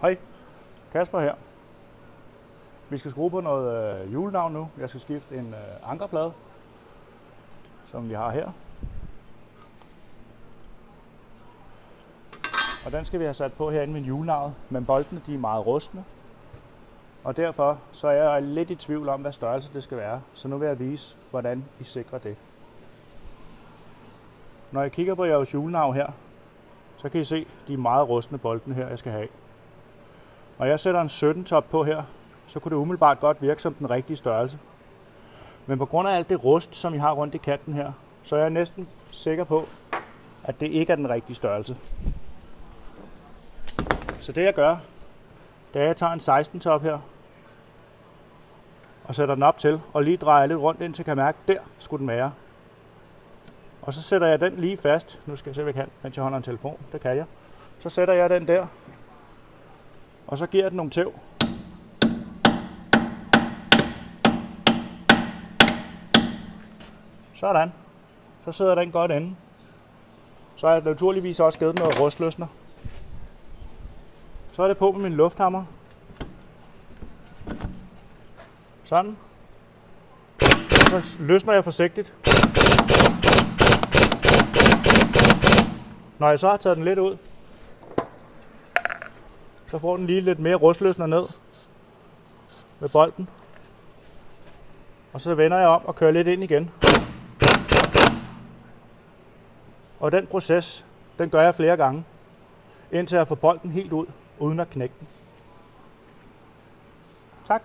Hej, Kasper her. Vi skal skrue på noget hjulenavn nu. Jeg skal skifte en ankerplade, som vi har her. Og den skal vi have sat på herinde med hjulenavnet, men boltene de er meget rustne. Og derfor så er jeg lidt i tvivl om, hvad størrelse det skal være. Så nu vil jeg vise, hvordan I sikrer det. Når jeg kigger på jeres hjulenavn her, så kan I se, de er meget rustne boltene her, jeg skal have. Når jeg sætter en 17 top på her, så kunne det umiddelbart godt virke som den rigtige størrelse. Men på grund af alt det rust, som I har rundt i kanten her, så er jeg næsten sikker på, at det ikke er den rigtige størrelse. Så det jeg gør, det er, at jeg tager en 16 top her, og sætter den op til, og lige drejer lidt rundt, indtil jeg kan mærke, der skulle den være. Og så sætter jeg den lige fast. Nu skal jeg se, hvad jeg kan, mens jeg holder en telefon. Det kan jeg. Så sætter jeg den der, og så giver jeg den nogle tæv. Sådan. Så sidder den godt inde. Så har jeg naturligvis også givet den noget rustløsner. Så er det på med min lufthammer. Sådan. Så løsner jeg forsigtigt. Når jeg så har taget den lidt ud, så får den lige lidt mere rustløsner ned med bolten. Og så vender jeg om og kører lidt ind igen. Og den proces, den gør jeg flere gange, indtil jeg får bolden helt ud, uden at knække den. Tak.